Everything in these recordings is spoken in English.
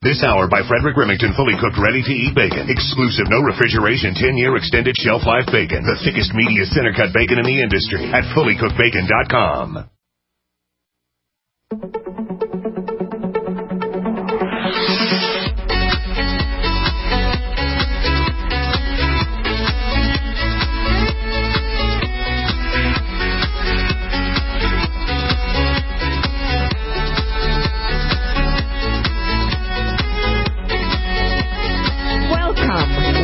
This hour by Frederick Remington, fully cooked, ready-to-eat bacon. Exclusive, no refrigeration, 10-year extended shelf life bacon. The thickest, meatiest center-cut bacon in the industry at fullycookedbacon.com.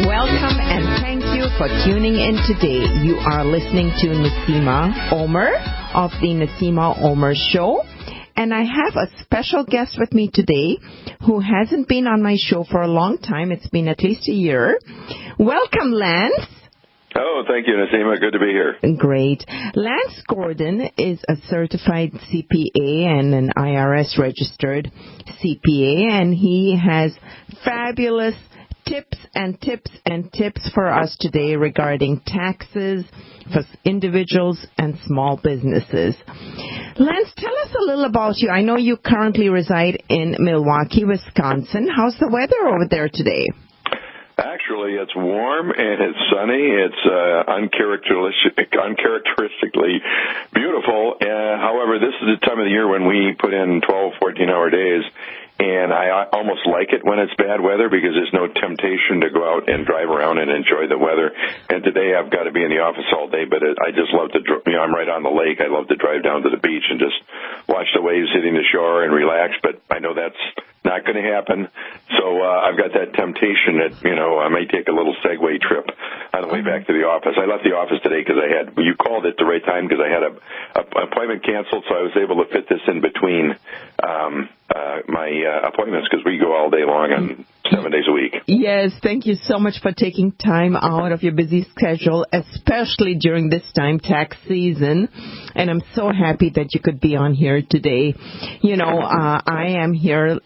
Welcome and thank you for tuning in today. You are listening to Naseema Omer of the Naseema Omer Show. And I have a special guest with me today who hasn't been on my show for a long time. It's been at least a year. Welcome, Lance. Oh, thank you, Naseema. Good to be here. Great. Lance Gordon is a certified CPA and an IRS registered CPA, and he has fabulous tips for us today regarding taxes for individuals and small businesses. Lance, tell us a little about you. I know you currently reside in Milwaukee, Wisconsin. How's the weather over there today? Actually, it's warm and it's sunny. It's uncharacteristically beautiful. However, this is the time of the year when we put in 12, 14-hour days. And I almost like it when it's bad weather because there's no temptation to go out and drive around and enjoy the weather. And today I've got to be in the office all day, but I just love to, I'm right on the lake. I love to drive down to the beach and just watch the waves hitting the shore and relax, but I know that's not going to happen. So I've got that temptation that, I may take a little Segway trip on the way back to the office. I left the office today because you called at the right time because I had an appointment canceled, so I was able to fit this in between my appointments because we go all day long and 7 days a week. Yes, thank you so much for taking time out of your busy schedule, especially during this time, tax season. And I'm so happy that you could be on here today. I am here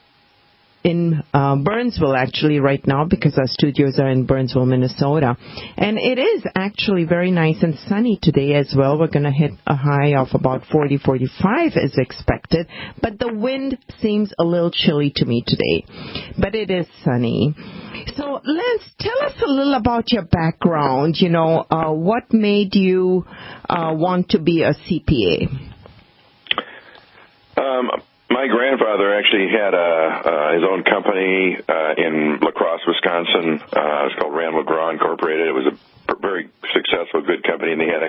in Burnsville, actually, right now, because our studios are in Burnsville, Minnesota. And it is actually very nice and sunny today as well. We're going to hit a high of about 40, 45 as expected. But the wind seems a little chilly to me today. But it is sunny. So, Lance, tell us a little about your background. What made you want to be a CPA? My grandfather actually had his own company in La Crosse, Wisconsin. It was called Randall McGraw Incorporated. It was a very successful, good company, and they had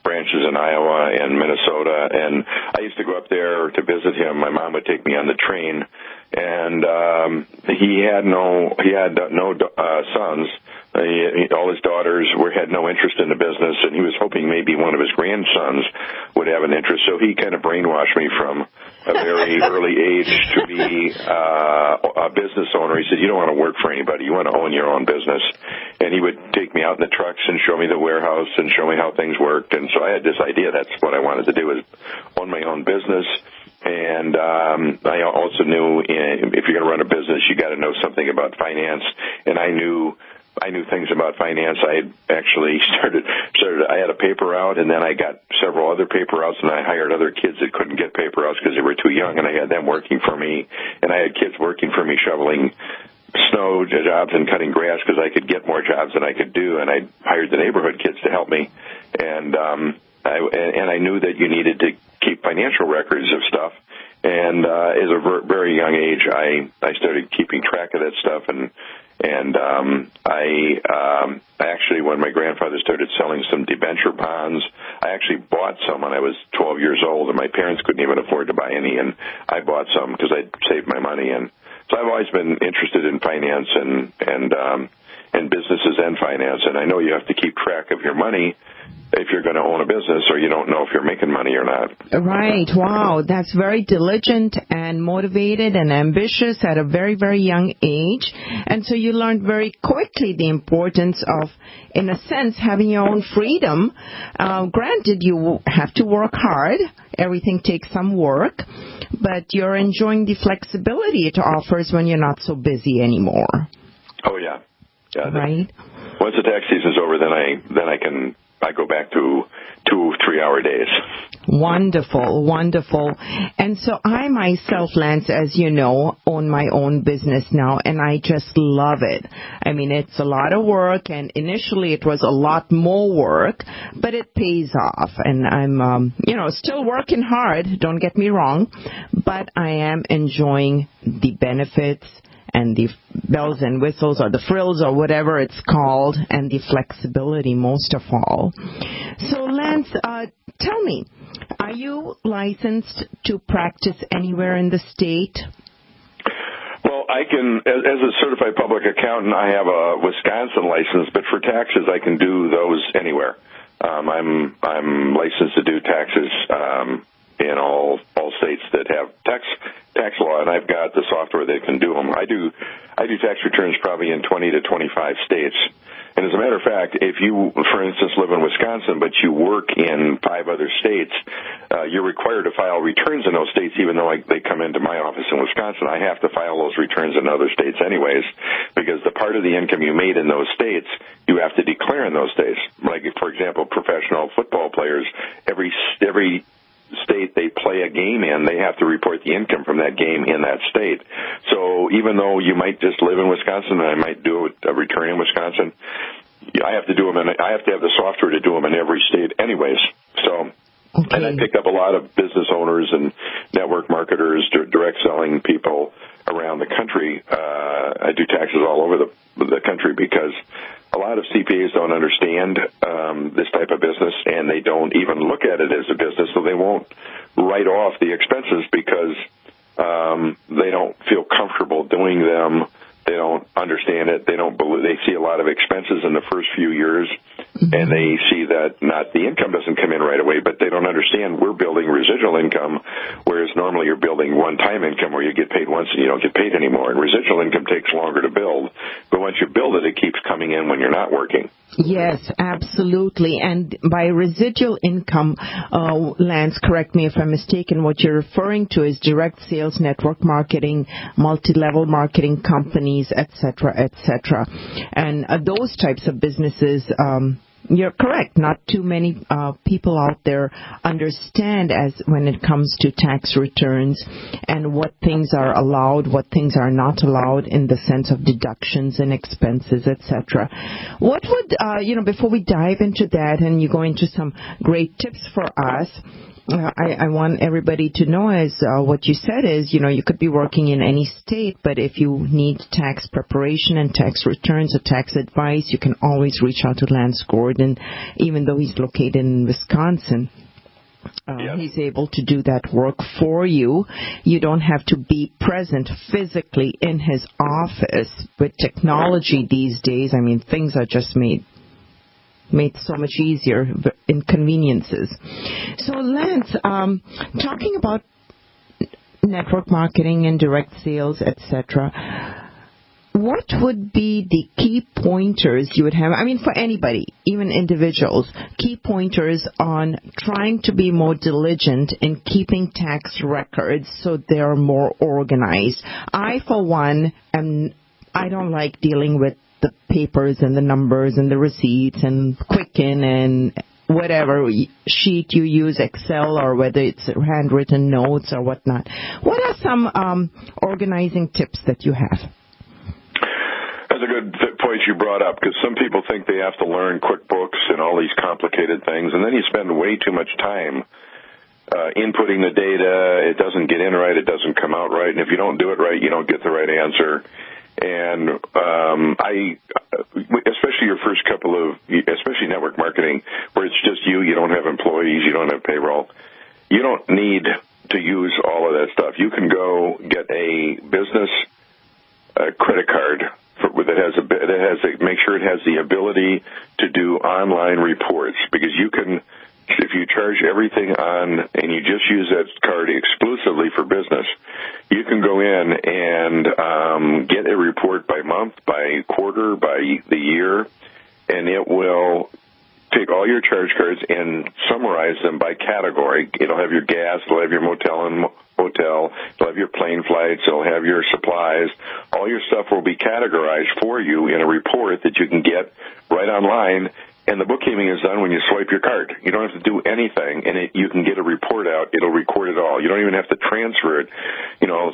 branches in Iowa and Minnesota. And I used to go up there to visit him. My mom would take me on the train, and he had no sons. All his daughters had no interest in the business, and he was hoping maybe one of his grandsons would have an interest. So he kind of brainwashed me from a very early age to be a business owner. He said, you don't want to work for anybody. You want to own your own business. And he would take me out in the trucks and show me the warehouse and show me how things worked. And so I had this idea. That's what I wanted to do, is own my own business. And I also knew if you're going to run a business, you got to know something about finance. And I knew things about finance. I had actually started, I had a paper route, and then I got several other paper routes, and I hired other kids that couldn't get paper routes because they were too young, and I had them working for me, and I had kids working for me shoveling snow jobs and cutting grass because I could get more jobs than I could do, and I hired the neighborhood kids to help me, and I knew that you needed to keep financial records of stuff. And at a very young age, I started keeping track of that stuff, and I actually, when my grandfather started selling some debenture bonds, I actually bought some when I was 12 years old, and my parents couldn't even afford to buy any, and I bought some because I'd saved my money. And so I've always been interested in finance and businesses and finance, and I know you have to keep track of your money if you're going to own a business, or you don't know if you're making money or not. Right. Wow. That's very diligent and motivated and ambitious at a very, very young age. And so you learned very quickly the importance of, in a sense, having your own freedom. Granted, you have to work hard. Everything takes some work. But you're enjoying the flexibility it offers when you're not so busy anymore. Oh, yeah. Right. Once the tax season's over, then I can I go back to 2-3 hour days. Wonderful, wonderful. And so I myself, Lance, as you know, own my own business now, and I just love it. I mean, it's a lot of work, and initially it was a lot more work, but it pays off. And I'm, still working hard, don't get me wrong, but I am enjoying the benefits and the bells and whistles or the frills or whatever it's called, and the flexibility most of all. So, Lance, tell me, are you licensed to practice anywhere in the state? Well, I can, as a certified public accountant, I have a Wisconsin license, but for taxes, I can do those anywhere. I'm licensed to do taxes in all states that have tax law, and I've got the software that can do them. I do tax returns probably in 20 to 25 states. And as a matter of fact, if you, for instance, live in Wisconsin, but you work in 5 other states, you're required to file returns in those states, even though they come into my office in Wisconsin. I have to file those returns in other states anyways, because the part of the income you made in those states, you have to declare in those states. Like, for example, professional football players, every state they play a game in, they have to report the income from that game in that state. So even though you might just live in Wisconsin and I might do a return in Wisconsin, I have to do them, and I have to have the software to do them in every state anyways. So, okay. And I pick up a lot of business owners and network marketers, direct selling people around the country. I do taxes all over the country because a lot of CPAs don't understand this type of business, and they don't even look at it as a business, so they won't write off the expenses because they don't feel comfortable doing them. They don't understand it. They see a lot of expenses in the first few years, and they see that the income doesn't come in right away, but they don't understand we're building residual income, whereas normally you're building one-time income where you get paid once and you don't get paid anymore. And residual income takes longer to build, but once you build it, it keeps coming in when you're not working. Yes, absolutely. And by residual income, Lance, correct me if I'm mistaken, what you're referring to is direct sales, network marketing, multi-level marketing companies, et cetera, et cetera. And those types of businesses, you're correct. Not too many people out there understand as when it comes to tax returns and what things are allowed, what things are not allowed in the sense of deductions and expenses, etc. What would, before we dive into that and you go into some great tips for us, I want everybody to know as what you said is, you could be working in any state, but if you need tax preparation and tax returns or tax advice, you can always reach out to Lance Gordon, even though he's located in Wisconsin. He's able to do that work for you. You don't have to be present physically in his office. With technology these days, things are just made so much easier, inconveniences. So, Lance, talking about network marketing and direct sales, etc., what would be the key pointers you would have? For anybody, even individuals, key pointers on trying to be more diligent in keeping tax records so they're more organized. I, for one, I don't like dealing with the papers and the numbers and the receipts and Quicken and whatever sheet you use, Excel, or whether it's handwritten notes or whatnot. What are some organizing tips that you have? That's a good point you brought up, because some people think they have to learn QuickBooks and all these complicated things, and then you spend way too much time inputting the data. It doesn't get in right. It doesn't come out right. And if you don't do it right, you don't get the right answer. And especially your first couple of, especially network marketing, where it's just you don't have employees, you don't have payroll, you don't need to use all of that stuff. You can go get a business credit card make sure it has the ability to do online reports, because you can, if you charge everything on and you just use that card exclusively for business, you can go in and get a report by month, by quarter, by the year, and it will take all your charge cards and summarize them by category. It'll have your gas, it'll have your motel and hotel, it'll have your plane flights, it'll have your supplies. All your stuff will be categorized for you in a report that you can get right online, And the bookkeeping is done when you swipe your card. You don't have to do anything, and you can get a report out. It'll record it all. You don't even have to transfer it.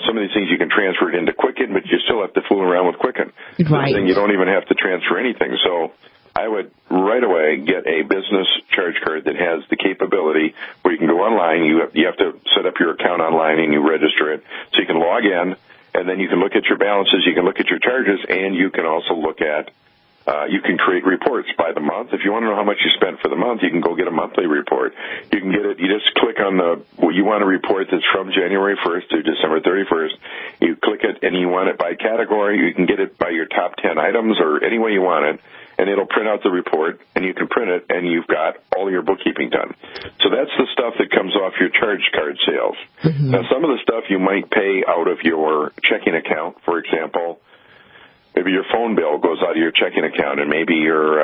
Some of these things you can transfer it into Quicken, but you still have to fool around with Quicken. Right. You don't even have to transfer anything. So I would right away get a business charge card that has the capability where you can go online. You have to set up your account online, and you register it. So you can log in, and then you can look at your balances, you can look at your charges, and you can also look at you can create reports by the month. If you want to know how much you spent for the month, you can go get a monthly report. You can get it. You just click on you want a report that's from January 1st to December 31st. You click it, and you want it by category. You can get it by your top 10 items or any way you want it, and it'll print out the report, and you can print it, and you've got all your bookkeeping done. So that's the stuff that comes off your charge card sales. Mm-hmm. Now, some of the stuff you might pay out of your checking account, for example. Maybe your phone bill goes out of your checking account, and maybe your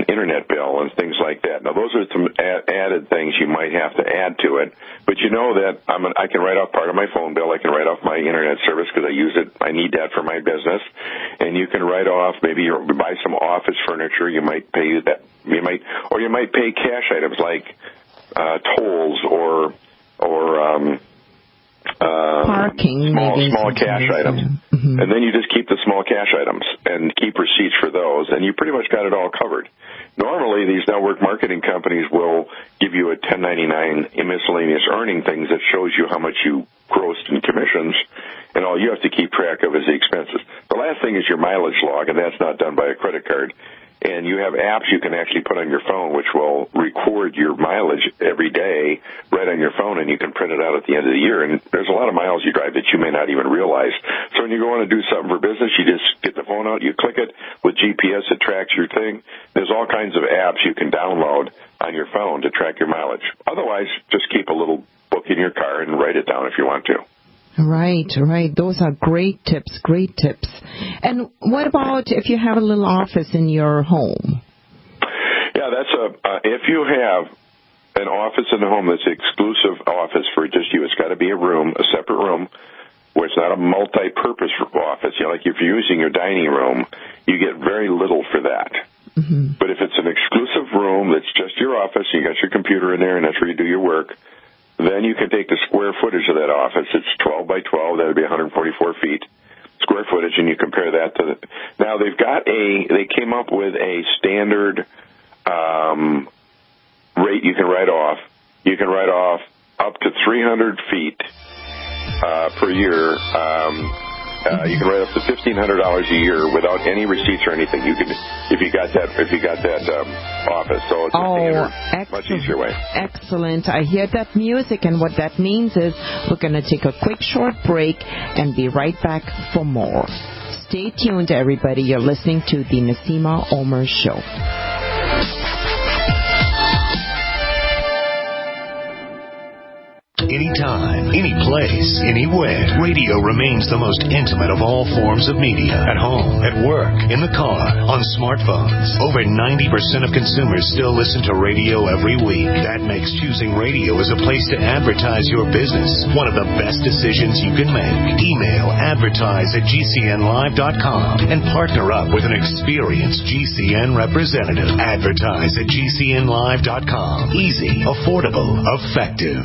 internet bill and things like that. Now, those are some added things you might have to add to it. But you know that I can write off part of my phone bill. I can write off my internet service because I use it. I need that for my business. And you can write off maybe you buy some office furniture. You might pay that. You might pay cash items like tolls or parking, small cash items. Yeah. Mm-hmm. And then you just keep the small cash items and keep receipts for those, and you pretty much got it all covered. Normally, these network marketing companies will give you a 1099 miscellaneous earning things that shows you how much you grossed in commissions, and all you have to keep track of is the expenses. The last thing is your mileage log, and that's not done by a credit card. And you have apps you can actually put on your phone which will record your mileage every day right on your phone, and you can print it out at the end of the year. And there's a lot of miles you drive that you may not even realize. So when you go on to do something for business, you just get the phone out, you click it with GPS, it tracks your thing. There's all kinds of apps you can download on your phone to track your mileage. Otherwise, just keep a little book in your car and write it down if you want to. Right. Those are great tips. And what about if you have a little office in your home? Yeah, if you have an office in the home that's an exclusive office for just you, it's got to be a separate room where it's not a multi-purpose office. Like if you're using your dining room, you get very little for that. Mm-hmm. But if it's an exclusive room that's just your office, you got your computer in there, and that's where you do your work, then you can take the square footage of that office. It's 12 by 12. That would be 144 feet square footage, and you compare that to now they came up with a standard rate you can write off. You can write off up to 300 feet per year. You can write up to $1,500 a year without any receipts or anything. You can, if you got that office. So it's a much easier way. Excellent. I hear that music, and what that means is we're going to take a quick short break and be right back for more. Stay tuned, everybody. You're listening to the Naseema Omer Show. Anytime, any place, anywhere. Radio remains the most intimate of all forms of media. At home, at work, in the car, on smartphones. Over 90% of consumers still listen to radio every week. That makes choosing radio as a place to advertise your business one of the best decisions you can make. Email advertise@gcnlive.com and partner up with an experienced GCN representative. Advertise at gcnlive.com. Easy, affordable, effective.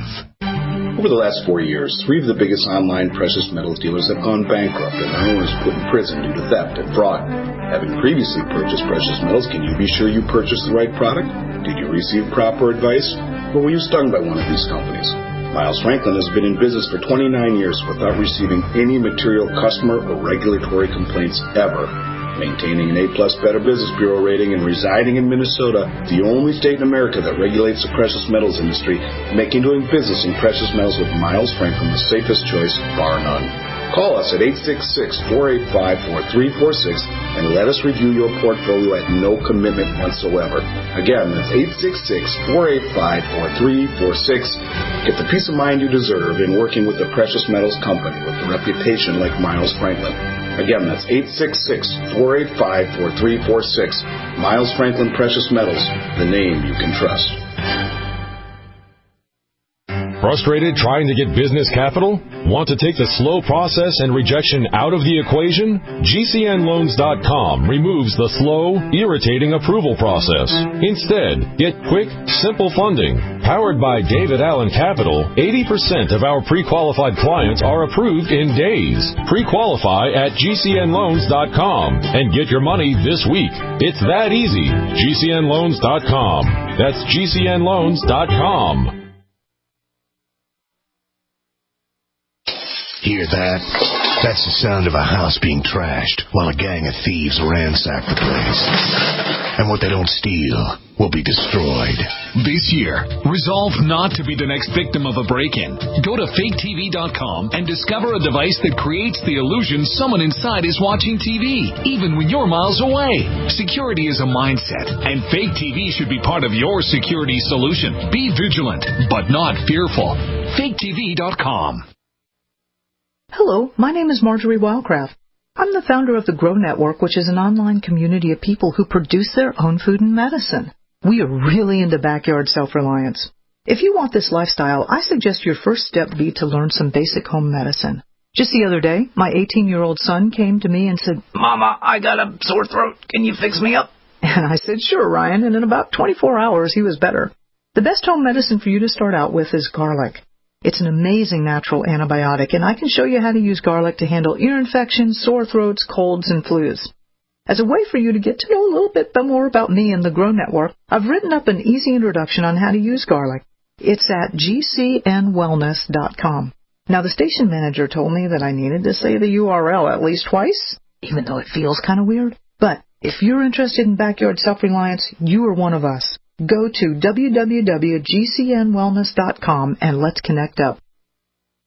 Over the last 4 years, 3 of the biggest online precious metals dealers have gone bankrupt and their owners put in prison due to theft and fraud. Having previously purchased precious metals, can you be sure you purchased the right product? Did you receive proper advice? Or were you stung by one of these companies? Miles Franklin has been in business for 29 years without receiving any material customer or regulatory complaints ever. Maintaining an A-plus Better Business Bureau rating and residing in Minnesota, the only state in America that regulates the precious metals industry, making doing business in precious metals with Miles Franklin the safest choice, bar none. Call us at 866-485-4346 and let us review your portfolio at no commitment whatsoever. Again, that's 866-485-4346. Get the peace of mind you deserve in working with a precious metals company with a reputation like Miles Franklin. Again, that's 866-485-4346. Miles Franklin Precious Metals, the name you can trust. Frustrated trying to get business capital? Want to take the slow process and rejection out of the equation? GCNloans.com removes the slow, irritating approval process. Instead, get quick, simple funding. Powered by David Allen Capital, 80% of our pre-qualified clients are approved in days. Pre-qualify at GCNloans.com and get your money this week. It's that easy. GCNloans.com. That's GCNloans.com. Hear that? That's the sound of a house being trashed while a gang of thieves ransack the place. And what they don't steal will be destroyed. This year, resolve not to be the next victim of a break-in. Go to faketv.com and discover a device that creates the illusion someone inside is watching TV, even when you're miles away. Security is a mindset, and Fake TV should be part of your security solution. Be vigilant, but not fearful. faketv.com. Hello, my name is Marjorie Wildcraft. I'm the founder of the Grow Network, which is an online community of people who produce their own food and medicine. We are really into backyard self-reliance. If you want this lifestyle, I suggest your first step be to learn some basic home medicine. Just the other day, my 18-year-old son came to me and said, "Mama, I got a sore throat. Can you fix me up?" And I said, "Sure, Ryan," and in about 24 hours, he was better. The best home medicine for you to start out with is garlic. It's an amazing natural antibiotic, and I can show you how to use garlic to handle ear infections, sore throats, colds, and flus. As a way for you to get to know a little bit more about me and the Grow Network, I've written up an easy introduction on how to use garlic. It's at gcnwellness.com. Now, the station manager told me that I needed to say the URL at least twice, even though it feels kind of weird. But if you're interested in backyard self-reliance, you are one of us. Go to www.gcnwellness.com and let's connect up.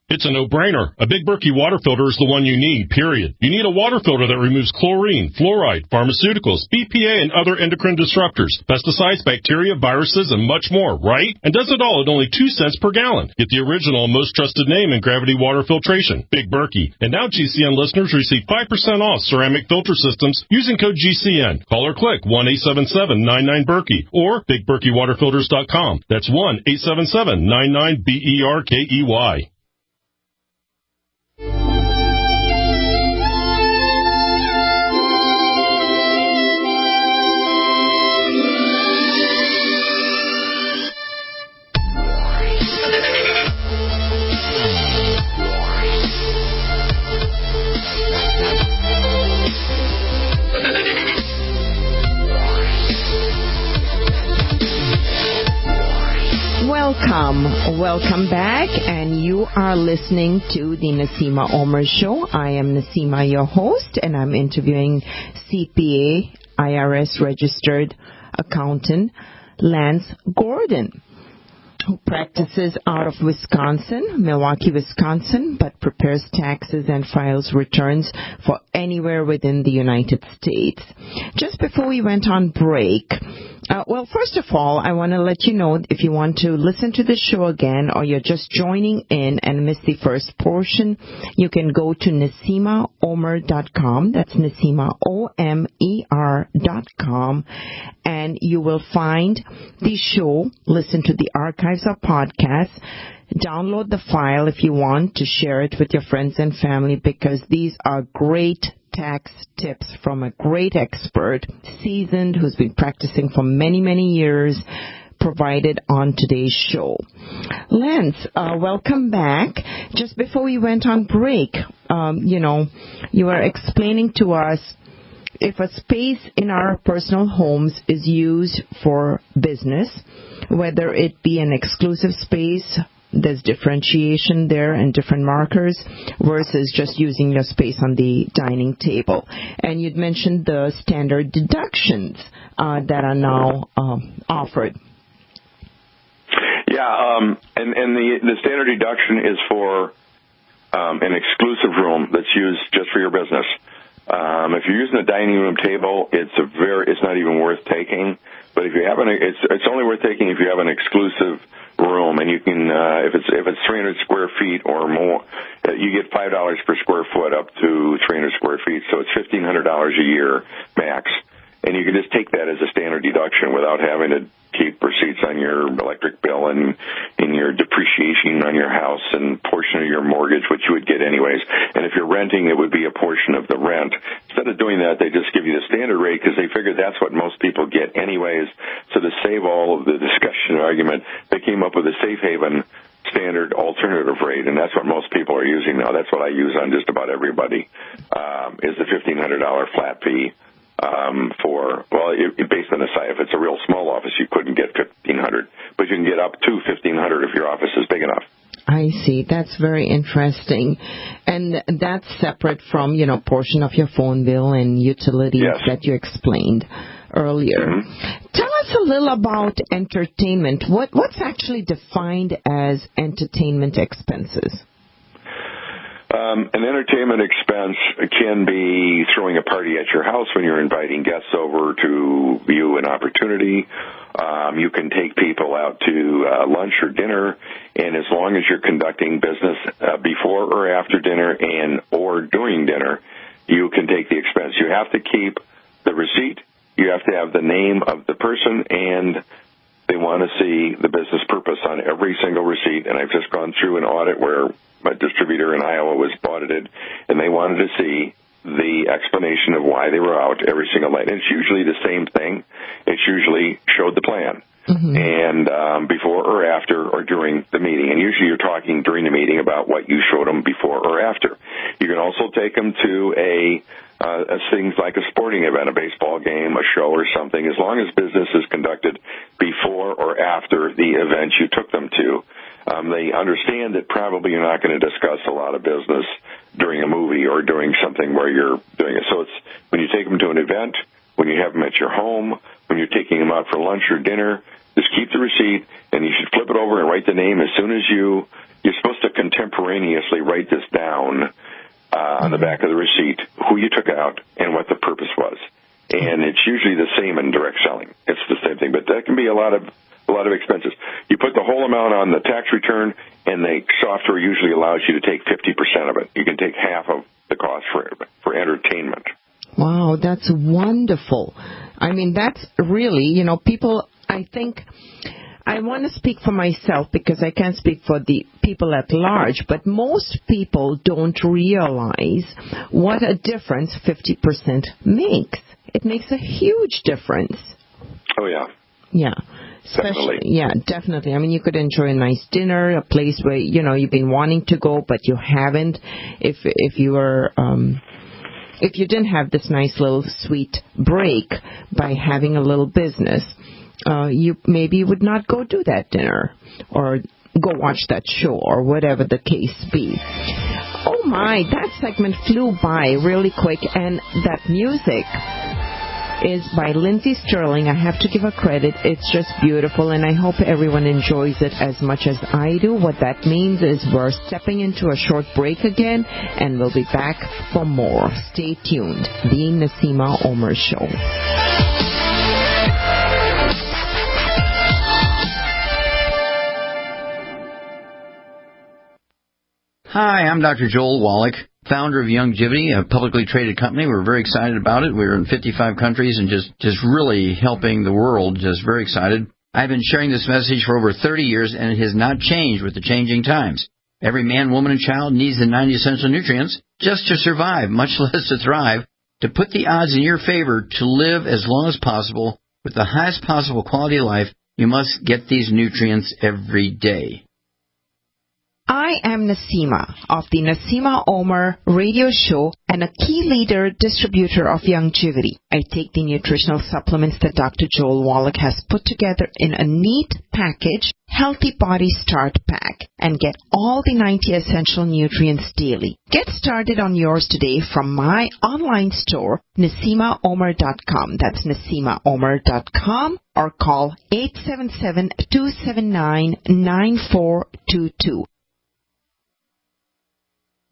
It's a no-brainer. A Big Berkey water filter is the one you need, period. You need a water filter that removes chlorine, fluoride, pharmaceuticals, BPA, and other endocrine disruptors, pesticides, bacteria, viruses, and much more, right? And does it all at only 2 cents per gallon. Get the original, most trusted name in gravity water filtration, Big Berkey. And now GCN listeners receive 5% off ceramic filter systems using code GCN. Call or click 1-877-99-BERKEY or BigBerkeyWaterFilters.com. That's 1-877-99-BERKEY. Welcome back, and you are listening to the Naseema Omer Show. I am Naseema, your host, and I'm interviewing CPA, IRS registered accountant Lance Gordon, who practices out of Wisconsin, Milwaukee, Wisconsin, but prepares taxes and files returns for anywhere within the United States. Just before we went on break, first of all, I want to let you know if you want to listen to the show again or you're just joining in and missed the first portion, you can go to NaseemaOmer.com. That's NaseemaOmer.com, and you will find the show, listen to the archives of podcasts, download the file if you want to share it with your friends and family, because these are great tax tips from a great expert, seasoned, who's been practicing for many, many years, provided on today's show. Lance, welcome back. Just before we went on break, you were explaining to us if a space in our personal homes is used for business, whether it be an exclusive space, there's differentiation there and different markers versus just using your space on the dining table. And you'd mentioned the standard deductions that are now offered. Yeah, and the standard deduction is for an exclusive room that's used just for your business. If you're using a dining room table, it's not even worth taking. But if you have it's only worth taking if you have an exclusive room, and you can if it's 300 square feet or more, you get $5 per square foot up to 300 square feet, so it's $1,500 a year max. and you can just take that as a standard deduction without having to keep receipts on your electric bill and in your depreciation on your house and portion of your mortgage, which you would get anyways. And if you're renting, it would be a portion of the rent. Instead of doing that, they just give you the standard rate because they figure that's what most people get anyways. So to save all of the discussion and argument, they came up with a safe haven standard alternative rate, and that's what most people are using now. That's what I use on just about everybody, is the $1,500 flat fee. Based on the size, if it's a real small office, you couldn't get $1,500, but you can get up to $1,500 if your office is big enough. I see. That's very interesting. And that's separate from, portion of your phone bill and utilities that you explained earlier. Mm-hmm. Tell us a little about entertainment. What's actually defined as entertainment expenses? An entertainment expense can be throwing a party at your house when you're inviting guests over to view an opportunity. You can take people out to lunch or dinner, and as long as you're conducting business before or after dinner and or during dinner, you can take the expense. You have to keep the receipt. You have to have the name of the person, and they want to see the business purpose on every single receipt. And I've just gone through an audit where my distributor in Iowa was audited, and they wanted to see the explanation of why they were out every single night. And it's usually the same thing. It's usually showed the plan. Mm-hmm. And before or after or during the meeting. And usually you're talking during the meeting about what you showed them before or after. You can also take them to things like a sporting event, a baseball game, a show or something, as long as business is conducted before or after the event you took them to. They understand that probably you're not going to discuss a lot of business during a movie or during something where you're doing it. So it's when you take them to an event, when you have them at your home, when you're taking them out for lunch or dinner, just keep the receipt, and you should flip it over and write the name as soon as you're supposed to contemporaneously write this down on the back of the receipt, who you took out and what the purpose was. And it's usually the same in direct selling. It's the same thing, but that can be a lot of expenses. You put the whole amount on the tax return, and the software usually allows you to take 50% of it. You can take half of the cost for entertainment. Wow, that's wonderful. I mean, that's really, people, I think, I want to speak for myself because I can't speak for the people at large, but most people don't realize what a difference 50% makes. It makes a huge difference. Oh, yeah. Yeah. Especially, yeah, definitely. I mean, you could enjoy a nice dinner, a place where, you've been wanting to go, but you haven't. If you didn't have this nice little sweet break by having a little business, you maybe would not go do that dinner or go watch that show or whatever the case be. Oh my, that segment flew by really quick, and that music is by Lindsey Sterling. I have to give her credit. It's just beautiful, and I hope everyone enjoys it as much as I do. What that means is we're stepping into a short break again, and we'll be back for more. Stay tuned. The Naseema Omer Show. Hi, I'm Dr. Joel Wallach, founder of Youngevity, a publicly traded company. We're very excited about it. We're in 55 countries and just really helping the world. Just very excited. I've been sharing this message for over 30 years, and it has not changed with the changing times. Every man, woman, and child needs the 90 essential nutrients just to survive, much less to thrive. To put the odds in your favor to live as long as possible with the highest possible quality of life, you must get these nutrients every day. I am Naseema of the Naseema Omer Radio Show and a key leader distributor of Youngevity. I take the nutritional supplements that Dr. Joel Wallach has put together in a neat package, Healthy Body Start Pack, and get all the 90 essential nutrients daily. Get started on yours today from my online store, NaseemaOmer.com. That's NaseemaOmer.com, or call 877-279-9422.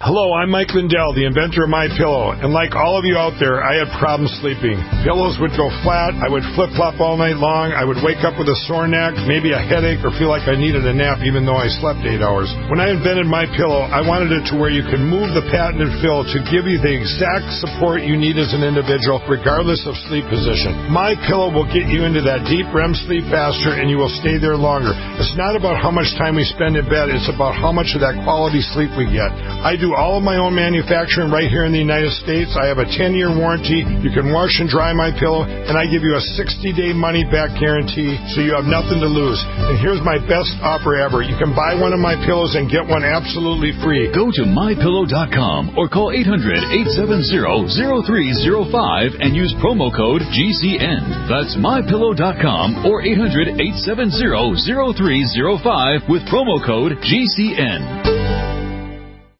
Hello, I'm Mike Lindell, the inventor of MyPillow, and like all of you out there, I had problems sleeping. Pillows would go flat, I would flip-flop all night long, I would wake up with a sore neck, maybe a headache, or feel like I needed a nap even though I slept 8 hours. When I invented MyPillow, I wanted it to where you can move the patented fill to give you the exact support you need as an individual, regardless of sleep position. MyPillow will get you into that deep REM sleep faster, and you will stay there longer. It's not about how much time we spend in bed, it's about how much of that quality sleep we get. I do all of my own manufacturing right here in the United States. I have a 10-year warranty. You can wash and dry my pillow, and I give you a 60-day money-back guarantee, so you have nothing to lose. And here's my best offer ever. You can buy one of my pillows and get one absolutely free. Go to mypillow.com or call 800-870-0305 and use promo code GCN. That's mypillow.com or 800-870-0305 with promo code GCN.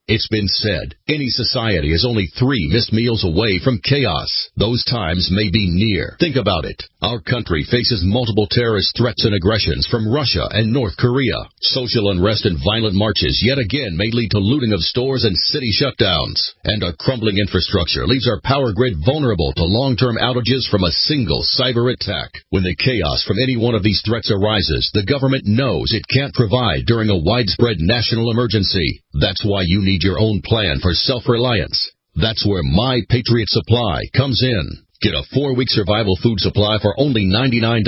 It's been said, any society is only 3 missed meals away from chaos. Those times may be near. Think about it. Our country faces multiple terrorist threats and aggressions from Russia and North Korea. Social unrest and violent marches yet again may lead to looting of stores and city shutdowns. And a crumbling infrastructure leaves our power grid vulnerable to long-term outages from a single cyber attack. When the chaos from any one of these threats arises, the government knows it can't provide during a widespread national emergency. That's why you need your own plan for self-reliance. That's where My Patriot Supply comes in. Get a 4-week survival food supply for only $99.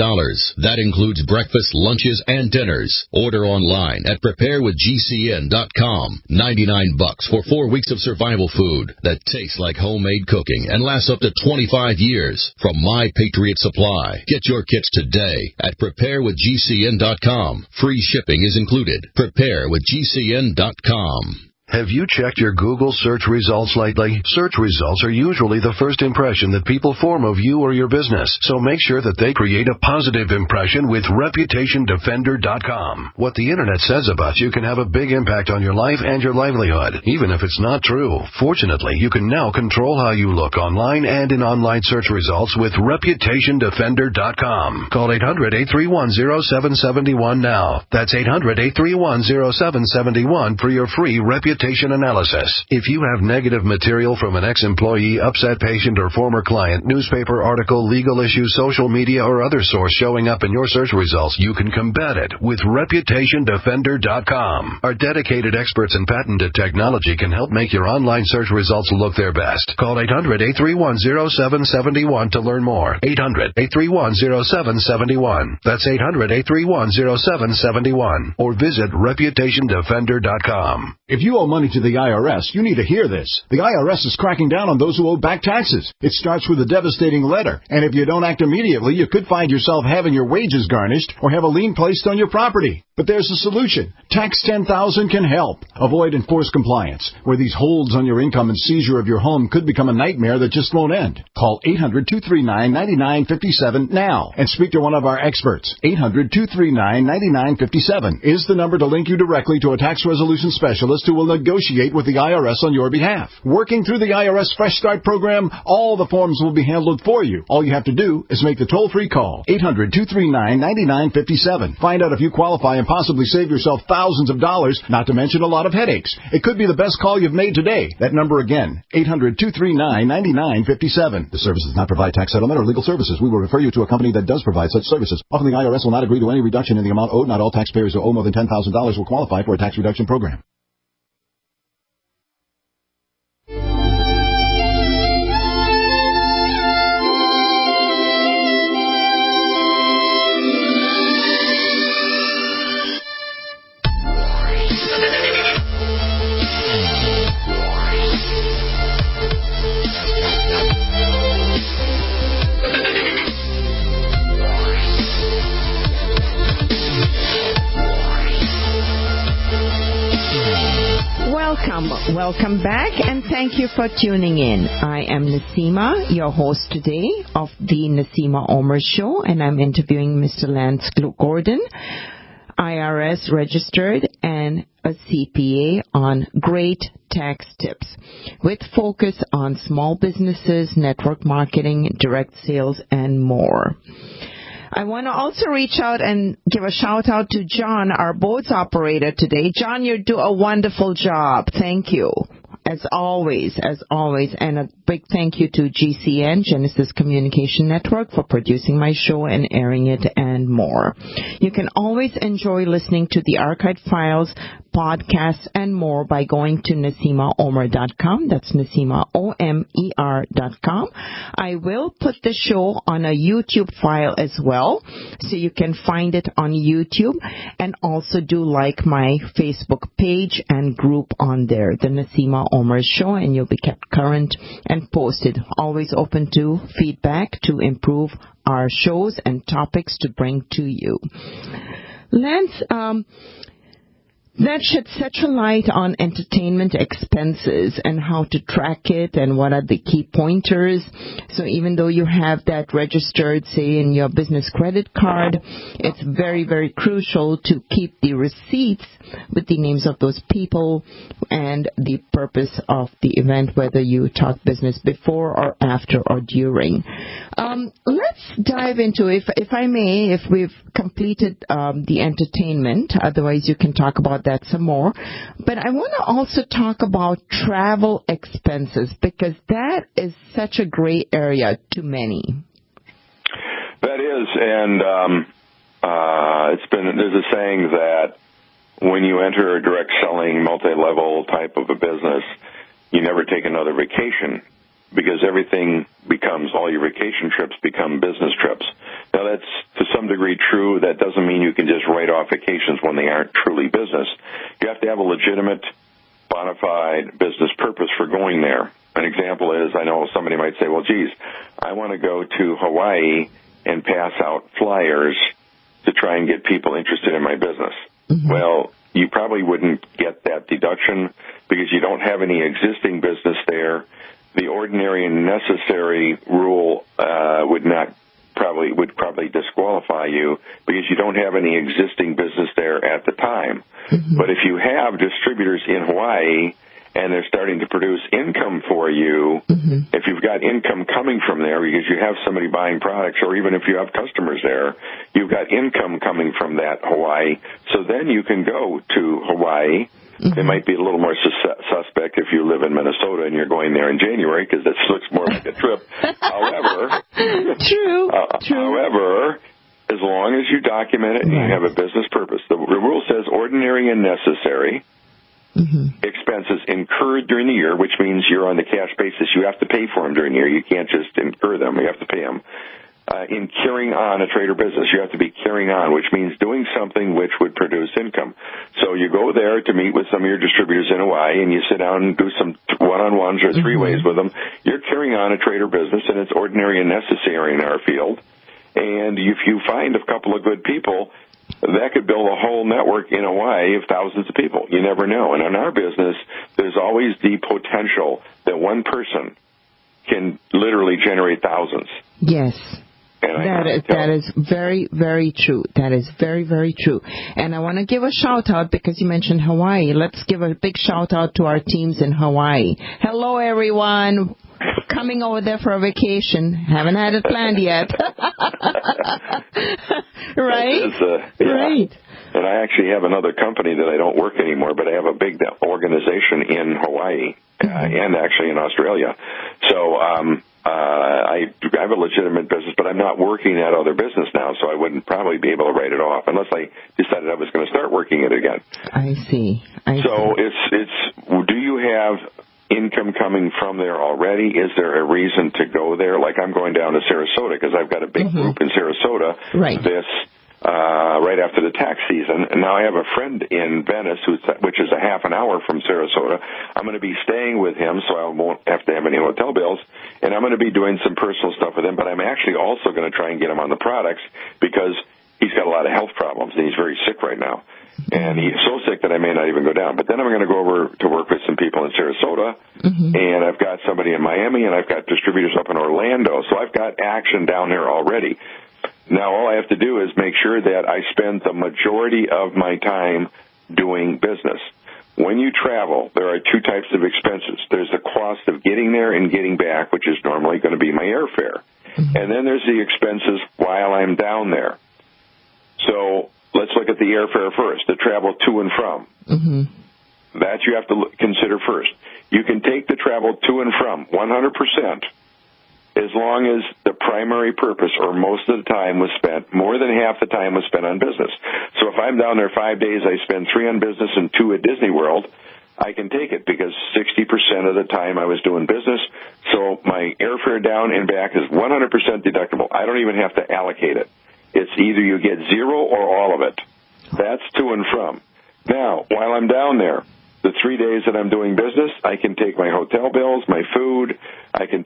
That includes breakfast, lunches, and dinners. Order online at preparewithgcn.com. $99 for 4 weeks of survival food that tastes like homemade cooking and lasts up to 25 years. From My Patriot Supply. Get your kits today at preparewithgcn.com. Free shipping is included. Preparewithgcn.com. Have you checked your Google search results lately? Search results are usually the first impression that people form of you or your business, so make sure that they create a positive impression with ReputationDefender.com. What the internet says about you can have a big impact on your life and your livelihood, even if it's not true. Fortunately, you can now control how you look online and in online search results with ReputationDefender.com. Call 800-831-0771 now. That's 800-831-0771 for your free reputation analysis. If you have negative material from an ex-employee, upset patient, or former client, newspaper article, legal issue, social media, or other source showing up in your search results, you can combat it with ReputationDefender.com. Our dedicated experts in patented technology can help make your online search results look their best. Call 800-831-0771 to learn more. 800-831-0771. That's 800-831-0771. Or visit ReputationDefender.com. If you owe money to the IRS, you need to hear this. The IRS is cracking down on those who owe back taxes. It starts with a devastating letter, and if you don't act immediately, you could find yourself having your wages garnished or have a lien placed on your property. But there's a solution. Tax 10,000 can help. Avoid enforced compliance, where these holds on your income and seizure of your home could become a nightmare that just won't end. Call 800-239-9957 now and speak to one of our experts. 800-239-9957 is the number to link you directly to a tax resolution specialist who will negotiate with the IRS on your behalf. Working through the IRS Fresh Start program, all the forms will be handled for you. All you have to do is make the toll-free call. 800-239-9957. Find out if you qualify and possibly save yourself thousands of dollars, not to mention a lot of headaches. It could be the best call you've made today. That number again, 800-239-9957. The service does not provide tax settlement or legal services. We will refer you to a company that does provide such services. Often the IRS will not agree to any reduction in the amount owed. Not all taxpayers who owe more than $10,000 will qualify for a tax reduction program. Welcome back, and thank you for tuning in. I am Naseema, your host today of the Naseema Omer Show, and I'm interviewing Mr. Lance Gordon, IRS registered and a CPA, on great tax tips with focus on small businesses, network marketing, direct sales, and more. I want to also reach out and give a shout out to John, our boats operator today. John, you do a wonderful job. Thank you. as always, and a big thank you to GCN, Genesis Communication Network, for producing my show and airing it and more. You can always enjoy listening to the archived files, podcasts, and more by going to NaseemaOmer.com. That's NaseemaOmer.com. I will put the show on a YouTube file as well, so you can find it on YouTube, and also do like my Facebook page and group on there, the Naseema Omer Show, and you'll be kept current and posted. Always open to feedback to improve our shows and topics to bring to you. Lance, that sheds such a light on entertainment expenses and how to track it and what are the key pointers. So even though you have that registered, say, in your business credit card, it's very, very crucial to keep the receipts with the names of those people and the purpose of the event, whether you talk business before or after or during. Let's dive into, if I may, if we've completed the entertainment. Otherwise, you can talk about that some more. But I want to also talk about travel expenses, because that is such a gray area to many. That is, and there's a saying that when you enter a direct selling, multi-level type of a business, you never take another vacation, because everything becomes, all your vacation trips become business trips. Now, that's to some degree true. That doesn't mean you can just write off vacations when they aren't truly business. You have to have a legitimate, bona fide business purpose for going there. An example is, I know somebody might say, well, geez, I want to go to Hawaii and pass out flyers to try and get people interested in my business. Mm-hmm. Well, you probably wouldn't get that deduction because you don't have any existing business there. The ordinary and necessary rule would probably disqualify you because you don't have any existing business there at the time. Mm-hmm. But if you have distributors in Hawaii and they're starting to produce income for you, mm-hmm. if you've got income coming from there because you have somebody buying products, or even if you have customers there, you've got income coming from that Hawaii. So then you can go to Hawaii. Mm-hmm. It might be a little more suspect if you live in Minnesota and you're going there in January, because this looks more like a trip. However, True. However, as long as you document it and you have a business purpose, the rule says ordinary and necessary mm-hmm. expenses incurred during the year, which means you're on the cash basis. You have to pay for them during the year. You can't just incur them. You have to pay them. In carrying on a trade or business, you have to be carrying on, which means doing something which would produce income. So you go there to meet with some of your distributors in Hawaii, and you sit down and do some one-on-ones or three-ways with them. You're carrying on a trade or business, and it's ordinary and necessary in our field. And if you find a couple of good people, that could build a whole network in Hawaii of thousands of people. You never know. And in our business, there's always the potential that one person can literally generate thousands. Yes. That is very, very true. That is very, very true. And I want to give a shout out because you mentioned Hawaii. Let's give a big shout out to our teams in Hawaii. Hello, everyone. Coming over there for a vacation. Haven't had it planned yet. Right? Right. And I actually have another company that I don't work anymore, but I have a big organization in Hawaii and actually in Australia. So I have a legitimate business, but I'm not working that other business now, so I wouldn't probably be able to write it off unless I decided I was going to start working it again. I see. So do you have income coming from there already? Is there a reason to go there? Like I'm going down to Sarasota because I've got a big group in Sarasota. Right. Right after the tax season. And now I have a friend in Venice, which is a half an hour from Sarasota. I'm going to be staying with him, so I won't have to have any hotel bills. And I'm going to be doing some personal stuff with him, but I'm actually also going to try and get him on the products because he's got a lot of health problems, and he's very sick right now. And he's so sick that I may not even go down. But then I'm going to go over to work with some people in Sarasota, and I've got somebody in Miami, and I've got distributors up in Orlando. So I've got action down there already. Now all I have to do is make sure that I spend the majority of my time doing business. When you travel, there are two types of expenses. There's the cost of getting there and getting back, which is normally going to be my airfare. And then there's the expenses while I'm down there. So let's look at the airfare first, the travel to and from. That you have to consider first. You can take the travel to and from 100%. As long as the primary purpose, or most of the time was spent, more than half the time was spent on business. So if I'm down there 5 days, I spend 3 on business and 2 at Disney World, I can take it because 60% of the time I was doing business. So my airfare down and back is 100% deductible. I don't even have to allocate it. It's either you get 0 or all of it. That's to and from. Now, while I'm down there, the 3 days that I'm doing business, I can take my hotel bills, my food. I can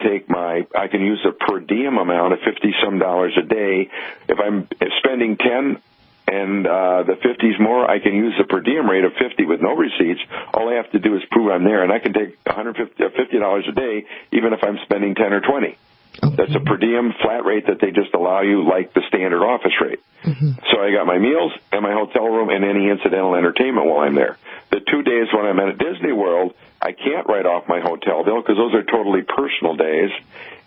use a per diem amount of $50-some a day. If I'm spending 10 and the 50's more, I can use the per diem rate of 50 with no receipts. All I have to do is prove I'm there, and I can take $50 a day, even if I'm spending 10 or 20. Okay. That's a per diem flat rate that they just allow you, like the standard office rate. Mm-hmm. So I got my meals and my hotel room and any incidental entertainment while I'm there. The 2 days when I'm at Disney World, I can't write off my hotel bill because those are totally personal days,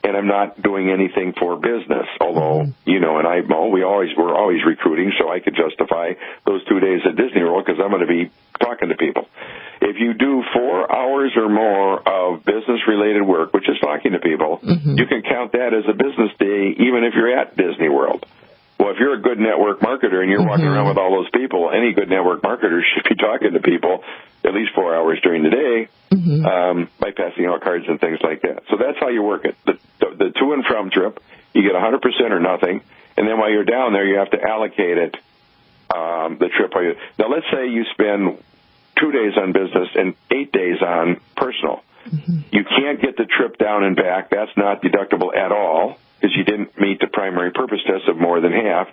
and I'm not doing anything for business. Although, we're always recruiting, so I could justify those 2 days at Disney World because I'm going to be talking to people. If you do 4 hours or more of business-related work, which is talking to people, you can count that as a business day even if you're at Disney World. Well, if you're a good network marketer and you're walking around with all those people, any good network marketer should be talking to people at least 4 hours during the day by passing out cards and things like that. So that's how you work it. The to and from trip, you get 100% or nothing, and then while you're down there, you have to allocate it, the trip. Now, let's say you spend 2 days on business and 8 days on personal. You can't get the trip down and back. That's not deductible at all because you didn't meet the primary purpose test of more than half.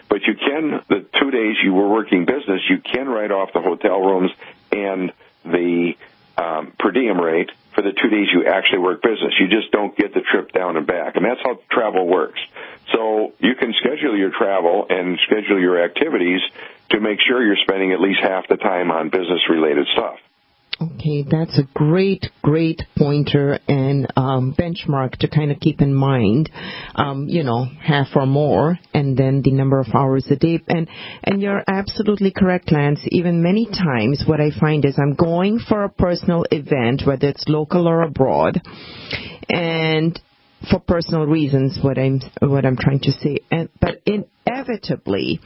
But you can, the 2 days you were working business, you can write off the hotel rooms and the per diem rate for the 2 days you actually work business. You just don't get the trip down and back. And that's how travel works. So you can schedule your travel and schedule your activities to make sure you're spending at least half the time on business-related stuff. Okay, that's a great pointer and benchmark to kind of keep in mind, half or more, and then the number of hours a day. And you're absolutely correct, Lance. Even many times what I find is I'm going for a personal event, whether it's local or abroad, and for personal reasons, what I'm trying to say. But inevitably,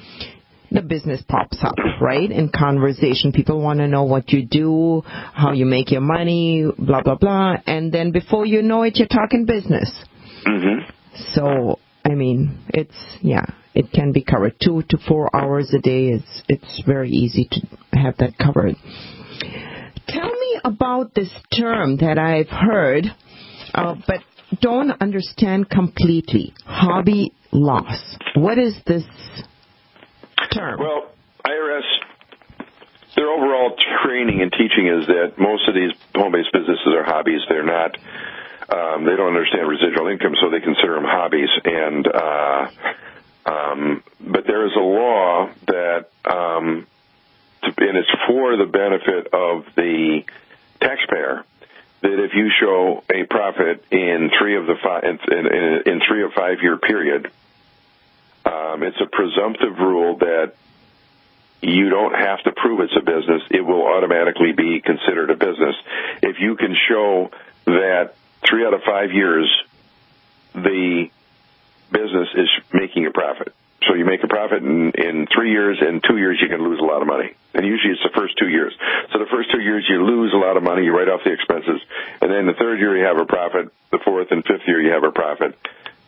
the business pops up, right? In conversation, people want to know what you do, how you make your money, blah, blah, blah. And then before you know it, you're talking business. So, it can be covered. 2 to 4 hours a day, it's very easy to have that covered. Tell me about this term that I've heard, but don't understand completely. Hobby loss. What is this term? Well, IRS, their overall training and teaching is that most of these home-based businesses are hobbies. They're not, they don't understand residual income, so they consider them hobbies. And but there is a law that, and it's for the benefit of the taxpayer, that if you show a profit in 3 of 5 year period, it's a presumptive rule that you don't have to prove it's a business. It will automatically be considered a business. If you can show that 3 out of 5 years the business is making a profit. So you make a profit in 3 years, in 2 years you can lose a lot of money. And usually it's the first 2 years. So the first 2 years you lose a lot of money, you write off the expenses. And then the 3rd year you have a profit, the 4th and 5th year you have a profit.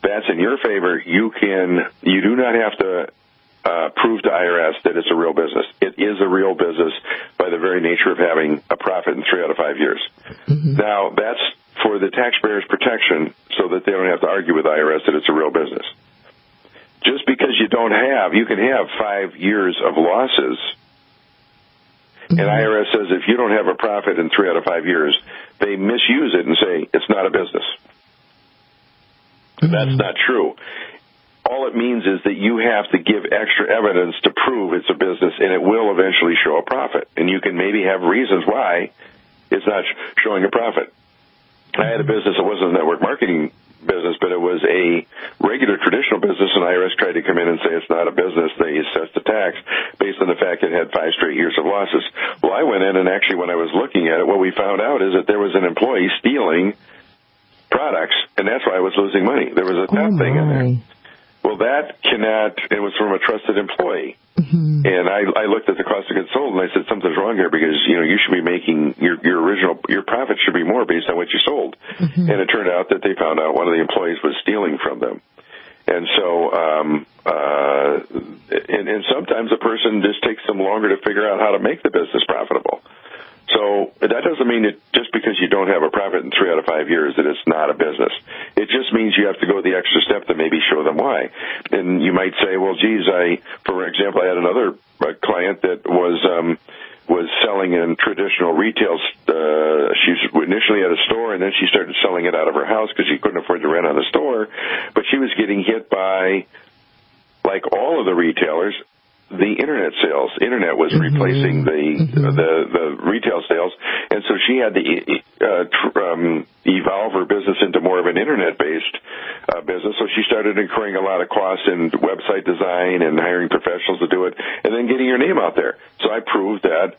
That's in your favor. You do not have to prove to IRS that it's a real business. It is a real business by the very nature of having a profit in 3 out of 5 years. Now, that's for the taxpayer's protection so that they don't have to argue with IRS that it's a real business. Just because you can have 5 years of losses, and IRS says if you don't have a profit in 3 out of 5 years, they misuse it and say it's not a business. That's not true. All it means is that you have to give extra evidence to prove it's a business, and it will eventually show a profit. And you can maybe have reasons why it's not showing a profit. I had a business that wasn't a network marketing business, but it was a regular traditional business, and IRS tried to come in and say it's not a business. They assessed the tax based on the fact it had 5 straight years of losses. Well, I went in, and actually when I was looking at it, what we found out is that there was an employee stealing products, and that's why I was losing money. There was a theft thing in there. Well, that cannot, it was from a trusted employee. Mm-hmm. And I looked at the cost of goods sold, and I said, something's wrong here, because, you know, you should be making your profit should be more based on what you sold. Mm-hmm. And it turned out that they found out one of the employees was stealing from them. And so, and sometimes a person just takes them longer to figure out how to make the business profitable. So that doesn't mean that just because you don't have a profit in 3 out of 5 years that it's not a business. It just means you have to go the extra step to maybe show them why. And you might say, well, geez, for example, I had another client that was selling in traditional retail. She initially had a store, and then she started selling it out of her house because she couldn't afford to rent out a store. But she was getting hit by, like all of the retailers, the internet sales. Internet was replacing the retail sales, and so she had to evolve her business into more of an internet-based business. So she started incurring a lot of costs in website design and hiring professionals to do it, and then getting her name out there. So I proved that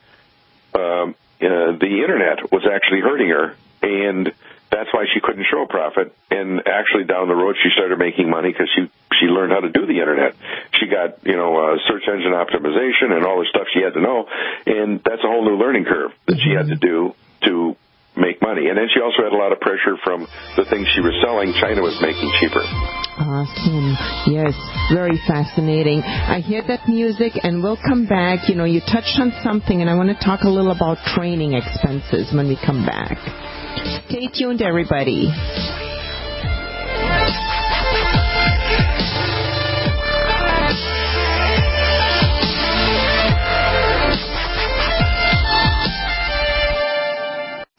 the internet was actually hurting her, and that's why she couldn't show a profit. And actually down the road, she started making money because she learned how to do the internet. She got, search engine optimization and all the stuff she had to know. And that's a whole new learning curve that she had to do to make money. And then she also had a lot of pressure from the things she was selling. China was making cheaper. Awesome. Yes, very fascinating. I hear that music, and we'll come back. You touched on something, and I want to talk a little about training expenses when we come back. Stay tuned, everybody.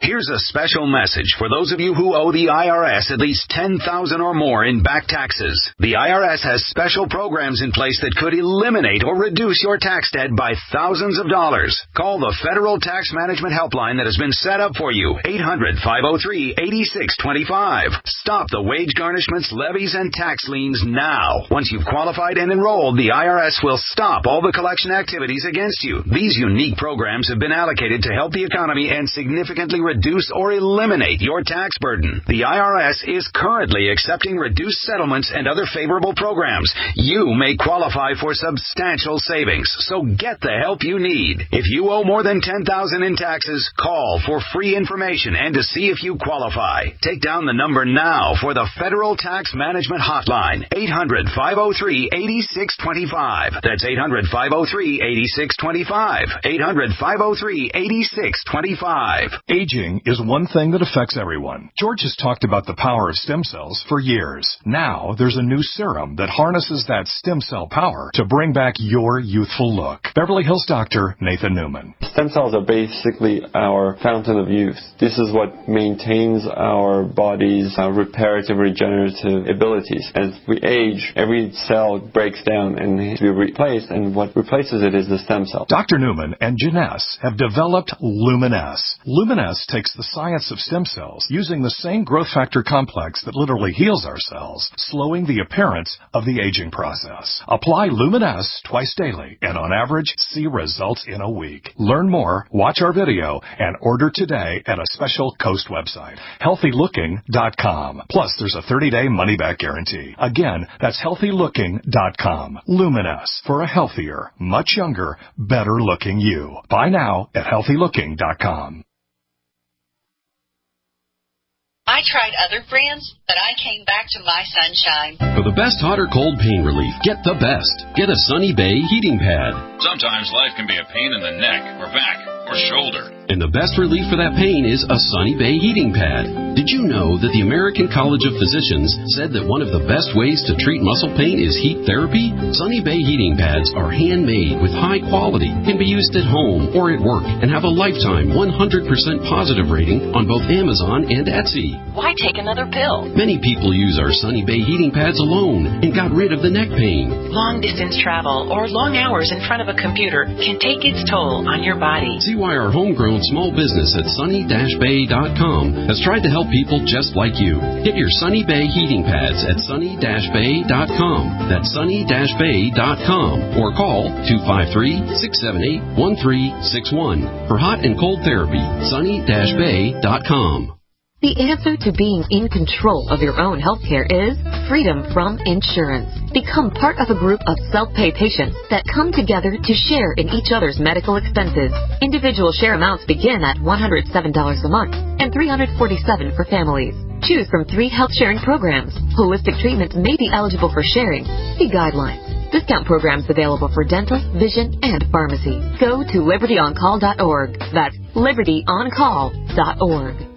Here's a special message for those of you who owe the IRS at least $10,000 or more in back taxes. The IRS has special programs in place that could eliminate or reduce your tax debt by thousands of dollars. Call the Federal Tax Management Helpline that has been set up for you, 800-503-8625. Stop the wage garnishments, levies, and tax liens now. Once you've qualified and enrolled, the IRS will stop all the collection activities against you. These unique programs have been allocated to help the economy and significantly reduce or eliminate your tax burden. The IRS is currently accepting reduced settlements and other favorable programs. You may qualify for substantial savings, so get the help you need. If you owe more than $10,000 in taxes, call for free information and to see if you qualify. Take down the number now for the Federal Tax Management Hotline, 800-503-8625. That's 800-503-8625. 800-503-8625. Aging is one thing that affects everyone. George has talked about the power of stem cells for years. Now, there's a new serum that harnesses that stem cell power to bring back your youthful look. Beverly Hills doctor Nathan Newman. Stem cells are basically our fountain of youth. This is what maintains our body's reparative, regenerative abilities. As we age, every cell breaks down and needs to be replaced, and what replaces it is the stem cell. Dr. Newman and Janess have developed Luminess. Luminess takes the science of stem cells using the same growth factor complex that literally heals our cells, slowing the appearance of the aging process. Apply Luminess twice daily and on average see results in a week. Learn more, watch our video, and order today at a special Coast website, healthylooking.com. Plus, there's a 30-day money-back guarantee. Again, that's healthylooking.com. Luminess, for a healthier, much younger, better-looking you. Buy now at healthylooking.com. I tried other brands, but I came back to my Sunshine. For the best hot or cold pain relief, get the best. Get a Sunny Bay heating pad. Sometimes life can be a pain in the neck or back or shoulder. And the best relief for that pain is a Sunny Bay heating pad. Did you know that the American College of Physicians said that one of the best ways to treat muscle pain is heat therapy? Sunny Bay heating pads are handmade with high quality, can be used at home or at work, and have a lifetime 100% positive rating on both Amazon and Etsy. Why take another pill? Many people use our Sunny Bay heating pads alone and got rid of the neck pain. Long distance travel or long hours in front of a computer can take its toll on your body. See why our homegrown small business at sunny-bay.com has tried to help people just like you. Get your Sunny Bay heating pads at sunny-bay.com. That's sunny-bay.com. Or call 253-678-1361 for hot and cold therapy. sunny-bay.com. The answer to being in control of your own healthcare is freedom from insurance. Become part of a group of self-pay patients that come together to share in each other's medical expenses. Individual share amounts begin at $107 a month and $347 for families. Choose from 3 health-sharing programs. Holistic treatments may be eligible for sharing. See guidelines. Discount programs available for dental, vision, and pharmacy. Go to libertyoncall.org. That's libertyoncall.org.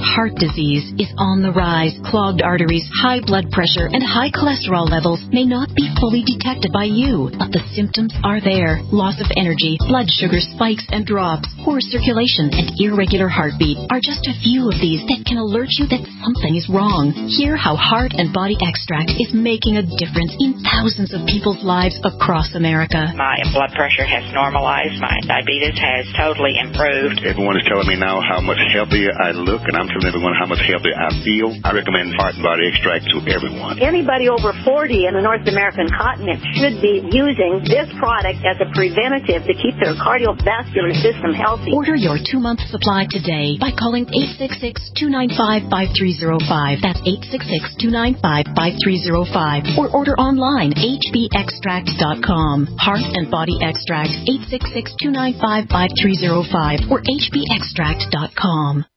Heart disease is on the rise. Clogged arteries, high blood pressure, and high cholesterol levels may not be fully detected by you, but the symptoms are there. Loss of energy, blood sugar spikes and drops, poor circulation, and irregular heartbeat are just a few of these that can alert you that something is wrong. Hear how Heart and Body Extract is making a difference in thousands of people's lives across America. My blood pressure has normalized. My diabetes has totally improved. Everyone is telling me now how much healthier I look, and I'm telling everyone how much healthier I feel. I recommend Heart and Body Extract to everyone. Anybody over 40 in the North American continent should be using this product as a preventative to keep their cardiovascular system healthy. Order your 2-month supply today by calling 866-295-5305. That's 866-295-5305. Or order online, hbextract.com. Heart and Body Extract, 866-295-5305 or hbextract.com.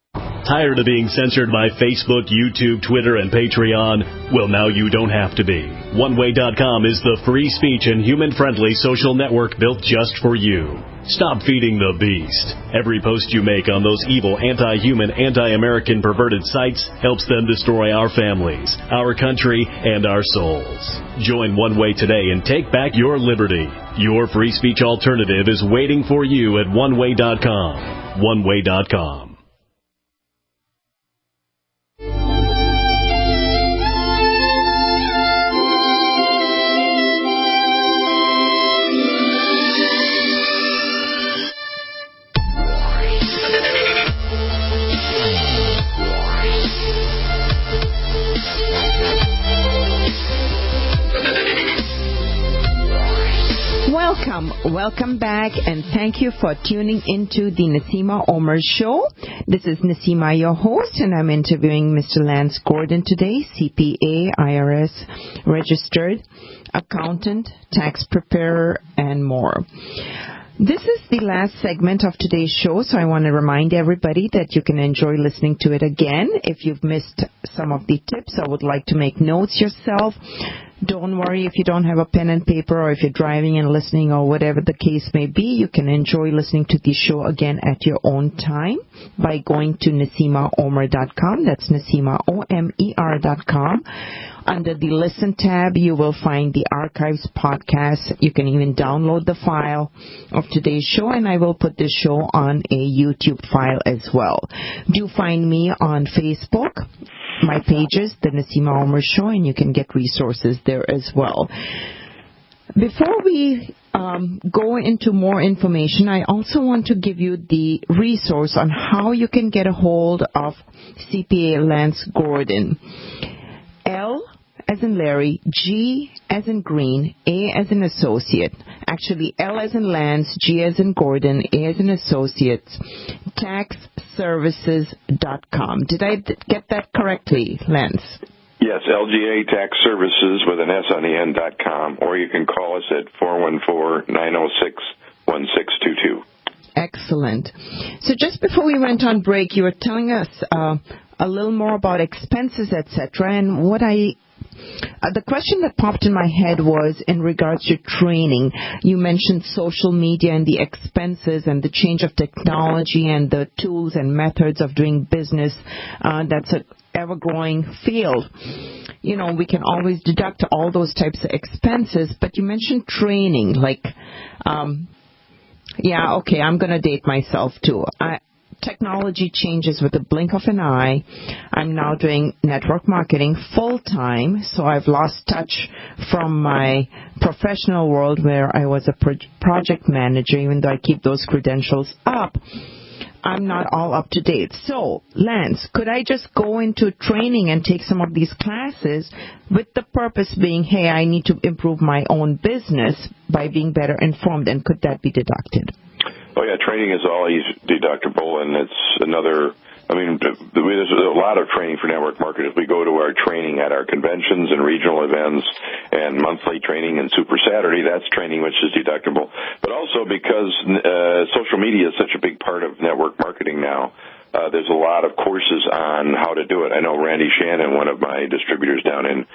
Tired of being censored by Facebook, YouTube, Twitter, and Patreon? Well, now you don't have to be. OneWay.com is the free speech and human-friendly social network built just for you. Stop feeding the beast. Every post you make on those evil, anti-human, anti-American perverted sites helps them destroy our families, our country, and our souls. Join One Way today and take back your liberty. Your free speech alternative is waiting for you at OneWay.com. OneWay.com. Welcome back, and thank you for tuning into the Naseema Omer Show. This is Naseema, your host, and I'm interviewing Mr. Lance Gordon today, CPA, IRS registered, accountant, tax preparer, and more. This is the last segment of today's show, so I want to remind everybody that you can enjoy listening to it again. If you've missed some of the tips or would like to make notes yourself, don't worry if you don't have a pen and paper, or if you're driving and listening, or whatever the case may be. You can enjoy listening to the show again at your own time by going to NaseemaOmer.com. That's NaseemaOmer.com. Under the Listen tab, you will find the Archives podcast. You can even download the file of today's show, and I will put this show on a YouTube file as well. Do find me on Facebook. My pages, the Naseema Omer Show, and you can get resources there as well. Before we go into more information, I also want to give you the resource on how you can get a hold of CPA Lance Gordon. L as in Larry, G as in Green, A as in Associate. Actually, L as in Lance, G as in Gordon, A as in Associates, taxservices.com. Did I get that correctly, Lance? Yes, LGA Tax Services with an S on the end.com, or you can call us at 414-906-1622. Excellent. So just before we went on break, you were telling us a little more about expenses, etc. And what the question that popped in my head was in regards to training. You mentioned social media and the expenses and the change of technology and the tools and methods of doing business. That's an ever-growing field. You know, we can always deduct all those types of expenses, but you mentioned training, like, I'm going to date myself too. technology changes with the blink of an eye. I'm now doing network marketing full-time, so I've lost touch from my professional world where I was a project manager, even though I keep those credentials up. I'm not all up to date. So, Lance, could I just go into training and take some of these classes with the purpose being, hey, I need to improve my own business by being better informed, and could that be deducted? Oh, yeah, training is always deductible, and it's another, there's a lot of training for network marketers. We go to our training at our conventions and regional events and monthly training and Super Saturday. That's training which is deductible. But also because social media is such a big part of network marketing now, there's a lot of courses on how to do it. I know Randy Shannon, one of my distributors down in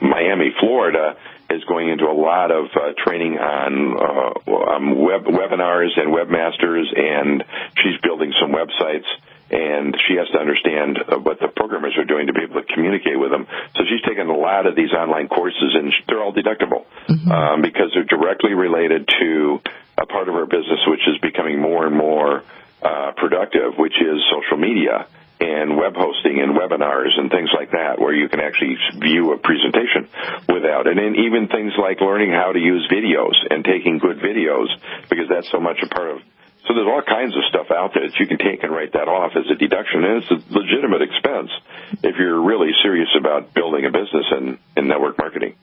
Miami, Florida, is going into a lot of training on webinars and webmasters, and she's building some websites, and she has to understand what the programmers are doing to be able to communicate with them. So she's taken a lot of these online courses, and they're all deductible because they're directly related to a part of our business which is becoming more and more productive, which is social media and web hosting and webinars and things like that, where you can actually view a presentation without. And then even things like learning how to use videos and taking good videos, because that's so much a part of. So there's all kinds of stuff out there that you can take and write that off as a deduction, and it's a legitimate expense if you're really serious about building a business in network marketing.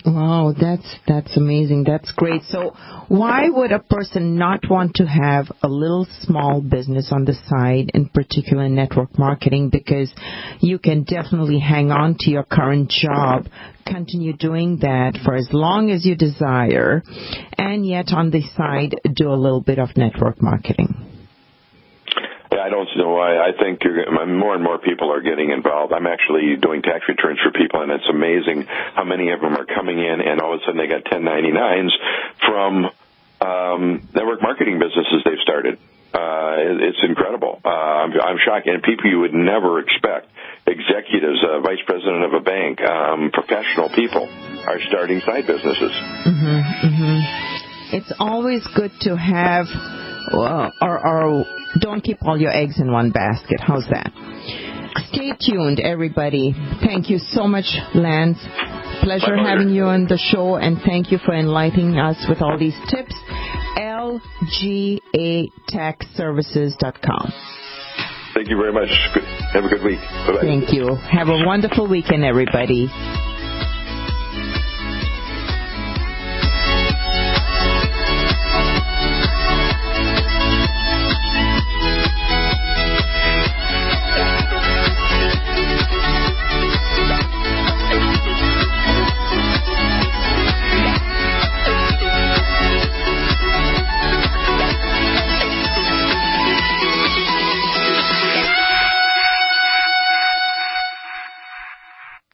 Wow, that's amazing. That's great. So why would a person not want to have a little small business on the side, in particular network marketing? Because you can definitely hang on to your current job, continue doing that for as long as you desire, and yet on the side do a little bit of network marketing. Yeah, I don't know why. I think more and more people are getting involved. I'm actually doing tax returns for people, and it's amazing how many of them are coming in, and all of a sudden they got 1099s from network marketing businesses they've started. It's incredible. I'm shocked, and people you would never expect. Executives, vice president of a bank, professional people are starting side businesses. It's always good to have, or don't keep all your eggs in one basket. How's that? Stay tuned, everybody. Thank you so much, Lance. Pleasure having you on the show, and thank you for enlightening us with all these tips. LGATaxServices.com. Thank you very much. Have a good week. Bye-bye. Thank you. Have a wonderful weekend, everybody.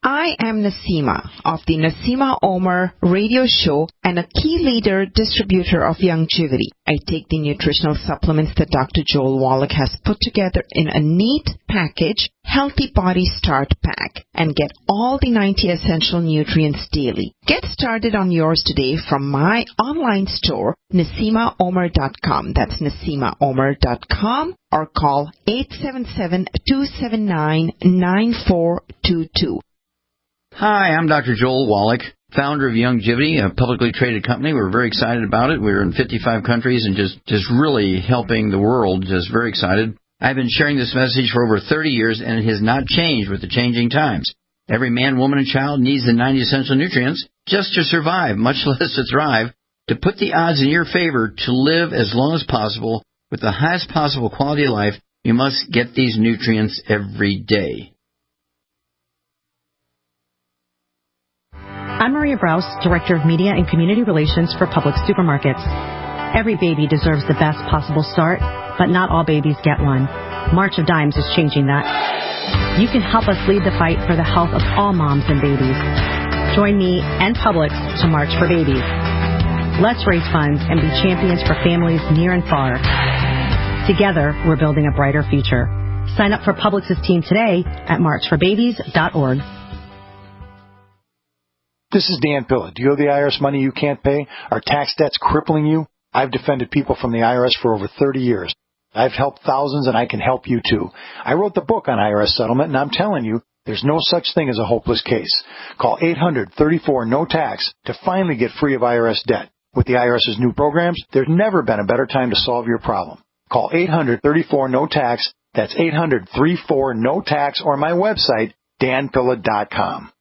I am Naseema of the Naseema Omer Radio Show and a key leader distributor of Youngevity. I take the nutritional supplements that Dr. Joel Wallach has put together in a neat package, Healthy Body Start Pack, and get all the 90 essential nutrients daily. Get started on yours today from my online store, NaseemaOmer.com. That's NaseemaOmer.com, or call 877-279-9422. Hi, I'm Dr. Joel Wallach, founder of Youngevity, a publicly traded company. We're very excited about it. We're in 55 countries and just really helping the world. Just very excited. I've been sharing this message for over 30 years, and it has not changed with the changing times. Every man, woman, and child needs the 90 essential nutrients just to survive, much less to thrive. To put the odds in your favor to live as long as possible with the highest possible quality of life, you must get these nutrients every day. I'm Maria Brous, Director of Media and Community Relations for Publix Supermarkets. Every baby deserves the best possible start, but not all babies get one. March of Dimes is changing that. You can help us lead the fight for the health of all moms and babies. Join me and Publix to March for Babies. Let's raise funds and be champions for families near and far. Together, we're building a brighter future. Sign up for Publix's team today at marchforbabies.org. This is Dan Pilla. Do you owe the IRS money you can't pay? Are tax debts crippling you? I've defended people from the IRS for over 30 years. I've helped thousands, and I can help you too. I wrote the book on IRS settlement, and I'm telling you, there's no such thing as a hopeless case. Call 800-34-NO-TAX to finally get free of IRS debt. With the IRS's new programs, there's never been a better time to solve your problem. Call 800-34-NO-TAX. That's 800-34-NO-TAX, or my website, danpilla.com.